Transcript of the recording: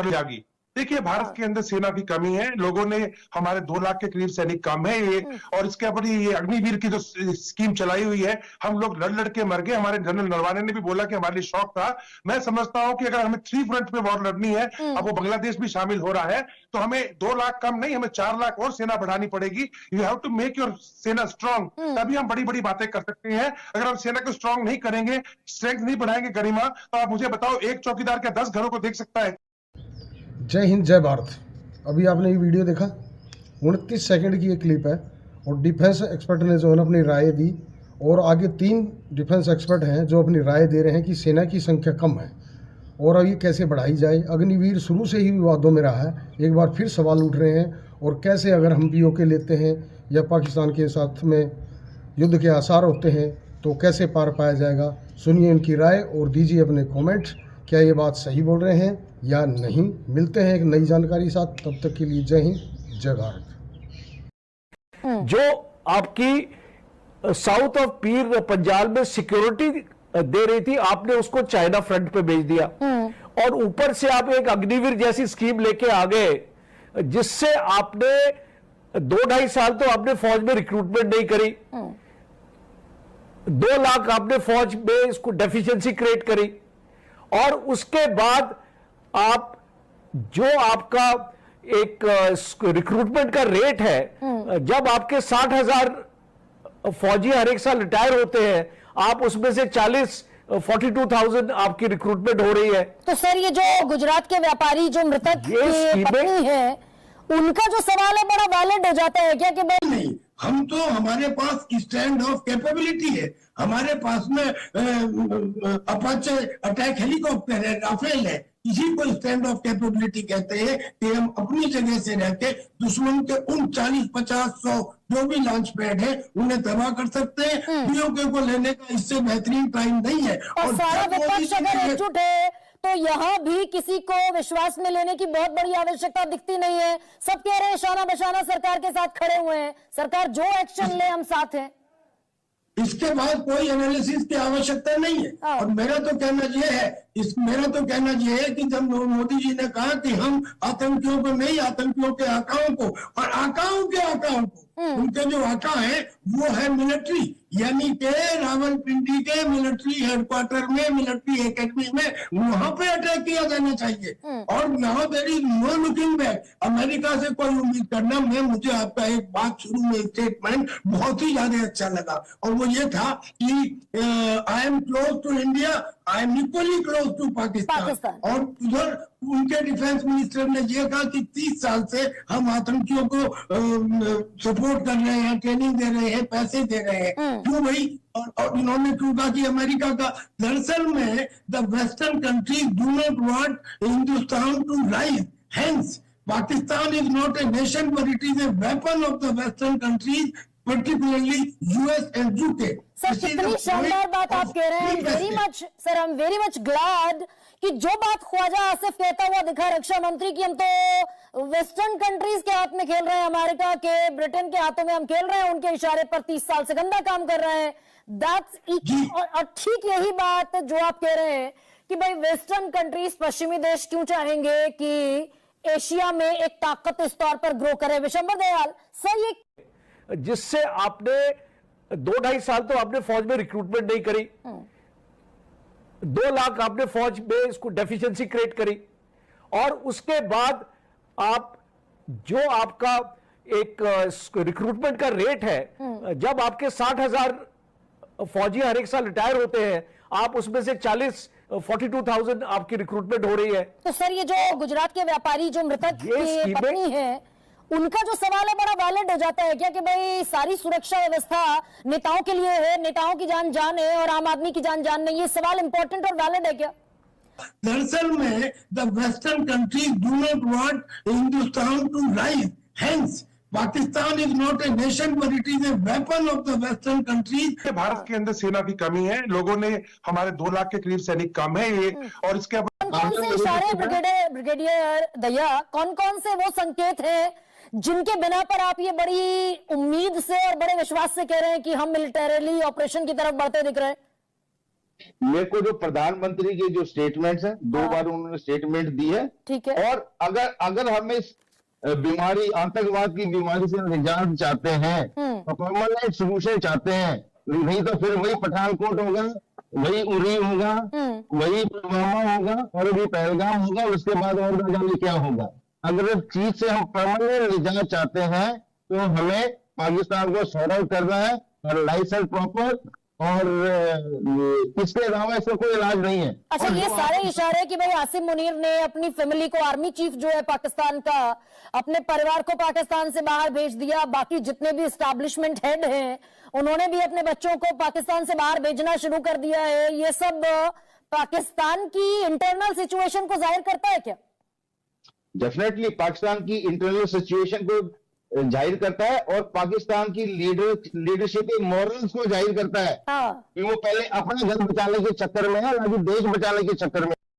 जागी। देखिए, भारत के अंदर सेना की कमी है, लोगों ने हमारे 2 लाख के करीब सैनिक कम है ये, और इसके ऊपर ये अग्निवीर की जो स्कीम चलाई हुई है, हम लोग लड़ के मर गए। हमारे जनरल नरवाने ने भी बोला कि हमारे लिए शौक था। मैं समझता हूं कि अगर हमें 3 फ्रंट पे वॉर लड़नी है, अब वो बांग्लादेश भी शामिल हो रहा है, तो हमें 2 लाख कम नहीं, हमें 4 लाख और सेना बढ़ानी पड़ेगी। You have to make your sena strong, तभी हम बड़ी बड़ी बातें कर सकते हैं। अगर हम सेना को स्ट्रांग नहीं करेंगे, स्ट्रेंथ नहीं बढ़ाएंगे गरिमा, तो आप मुझे बताओ, एक चौकीदार क्या 10 घरों को देख सकता है? जय हिंद, जय भारत। अभी आपने ये वीडियो देखा, 29 सेकंड की ये क्लिप है, और डिफेंस एक्सपर्ट ने जो है अपनी राय दी, और आगे 3 डिफेंस एक्सपर्ट हैं जो अपनी राय दे रहे हैं कि सेना की संख्या कम है और अब ये कैसे बढ़ाई जाए। अग्निवीर शुरू से ही विवादों में रहा है, एक बार फिर सवाल उठ रहे हैं, और कैसे अगर हम पीओके लेते हैं या पाकिस्तान के साथ में युद्ध के आसार होते हैं तो कैसे पार पाया जाएगा। सुनिए इनकी राय और दीजिए अपने कमेंट, क्या ये बात सही बोल रहे हैं या नहीं। मिलते हैं एक नई जानकारी साथ, तब तक के लिए जय हिंद, जय भारत। जो आपकी साउथ ऑफ पीर पंजाब में सिक्योरिटी दे रही थी, आपने उसको चाइना फ्रंट पे भेज दिया, और ऊपर से आप एक अग्निवीर जैसी स्कीम लेके आ गए, जिससे आपने 2-2.5 साल तो आपने फौज में रिक्रूटमेंट नहीं करी, 2 लाख आपने फौज में इसको डेफिशिएंसी क्रिएट करी, और उसके बाद आप जो आपका एक रिक्रूटमेंट का रेट है, जब आपके 60,000 फौजी हर एक साल रिटायर होते हैं, आप उसमें से 42,000 आपकी रिक्रूटमेंट हो रही है। तो सर, ये जो गुजरात के व्यापारी जो मृतक की पत्नी है, उनका जो सवाल है बड़ा वैलिड हो जाता है क्या कि नहीं, हम तो हमारे पास स्टैंड ऑफ कैपेबिलिटी है, हमारे पास में अपाचे अटैक हेलीकॉप्टर है, राफेल है, इसी को स्टैंड ऑफ कैपेबिलिटी कहते हैं कि हम अपनी जगह से रहकर दुश्मन के उन 40, 50, 100 जो भी लॉन्च पैड है उन्हें तबाह कर सकते हैं। पीओके को लेने का इससे बेहतरीन टाइम नहीं है। और सारा विपक्ष अगर एकजुट है तो यहाँ भी किसी को विश्वास में लेने की बहुत बड़ी आवश्यकता दिखती नहीं है। सब कह रहे हैं शाना बशाना सरकार के साथ खड़े हुए हैं, सरकार जो एक्शन ले हम साथ हैं। इसके बाद कोई एनालिसिस की आवश्यकता नहीं है। और मेरा तो कहना यह है कि जब मोदी जी ने कहा कि हम आतंकियों को नहीं, आतंकियों के आकाओं को, और आकाओं के आकाओं को, उनके जो आका है वो है मिलिट्री, यानी के रावलपिंडी के मिलिट्री हेडक्वार्टर में, मिलिट्री एकेडमी में, वहां पे अटैक किया जाना चाहिए। और now there is no looking back. America से कोई उम्मीद करना, मुझे आपका एक बात शुरू में स्टेटमेंट बहुत ही ज्यादा अच्छा लगा, और वो ये था कि I am close to India, I am equally close to Pakistan. और उधर उनके डिफेंस मिनिस्टर ने यह कहा कि 30 साल से हम आतंकियों को सपोर्ट कर रहे हैं, ट्रेनिंग दे रहे हैं, पैसे दे रहे हैं। क्यों भाई? और इन्होंने क्यों कहा कि अमेरिका का? दरअसल में the western countries do not want Hindustan to rise, hence Pakistan is not a nation, but it is a weapon of the Western countries, particularly US and UK. Sir, कितनी शानदार बात आप कह रहे हैं। Very much sir, I am very much glad कि जो बात ख्वाजा आसिफ कहता हुआ दिखा रक्षा मंत्री की, हम तो वेस्टर्न कंट्रीज के हाथ में खेल रहे हैं, अमेरिका के, ब्रिटेन के हाथों में हम खेल रहे हैं, उनके इशारे पर 30 साल से गंदा काम कर रहे हैं। और ठीक यही बात जो आप कह रहे हैं कि भाई वेस्टर्न कंट्रीज, पश्चिमी देश क्यों चाहेंगे कि एशिया में एक ताकत इस तौर पर ग्रो करे। विशंबर दयाल सर, ये जिससे आपने 2-2.5 साल तो आपने फौज में रिक्रूटमेंट नहीं करी, 2 लाख आपने फौज में इसको डेफिशिएंसी क्रिएट करी, और उसके बाद आप जो आपका एक रिक्रूटमेंट का रेट है, जब आपके 60,000 फौजी हर एक साल रिटायर होते हैं, आप उसमें से 42,000 आपकी रिक्रूटमेंट हो रही है। तो सर, ये जो गुजरात के व्यापारी जो मृतक की पत्नी है, उनका जो सवाल है बड़ा वैलिड हो जाता है क्या कि भाई सारी सुरक्षा व्यवस्था नेताओं के लिए है, नेताओं की जान जान है और आम आदमी की जान जान नहीं? ये सवाल इंपॉर्टेंट और वैलिड है क्या? दरअसल में the western countries do not want Hindustan to rise, hence Pakistan is not a nation, but it is a weapon of the western countries. Bharat के अंदर सेना की कमी है, लोगों ने हमारे 2 लाख के करीब सैनिक कम है ये, और इसके कौन से इशारे ब्रिगेडियर दया, कौन कौन से वो संकेत हैं जिनके बिना पर आप ये बड़ी उम्मीद से और बड़े विश्वास से कह रहे हैं कि हम मिलिटरीली ऑपरेशन की तरफ बढ़ते दिख रहे हैं? मेरे को जो प्रधानमंत्री के जो स्टेटमेंट्स हैं, 2 बार उन्होंने स्टेटमेंट दी है, ठीक है। और अगर हम इस बीमारी, आतंकवाद की बीमारी से निजात चाहते हैं, परमानेंट सोल्यूशन चाहते हैं, नहीं तो फिर वही पठानकोट होगा, वही उरी होगा, वही पुलवामा होगा, और वही पहलगाम होगा, और उसके बाद और न जाने क्या होगा। अगर इस चीज से हम परमानेंट निजात चाहते हैं तो हमें पाकिस्तान को सॉर्ट आउट करना है, और लाइसेंस प्रॉपर, और इसके अलावा इसका कोई इलाज नहीं है। अच्छा, ये सारे इशारे कि भाई आसिम मुनीर ने अपनी फैमिली को, आर्मी चीफ जो है पाकिस्तान का, अपने परिवार को पाकिस्तान से बाहर भेज दिया, बाकी जितने भी एस्टैब्लिशमेंट हेड हैं उन्होंने भी अपने बच्चों को पाकिस्तान से बाहर भेजना शुरू कर दिया है, ये सब पाकिस्तान की इंटरनल सिचुएशन को जाहिर करता है क्या? डेफिनेटली पाकिस्तान की इंटरनल सिचुएशन को जाहिर करता है, और पाकिस्तान की लीडरशिप के मॉरल्स को जाहिर करता है। हाँ। कि वो पहले अपना घर बचाने के चक्कर में है, ना कि देश बचाने के चक्कर में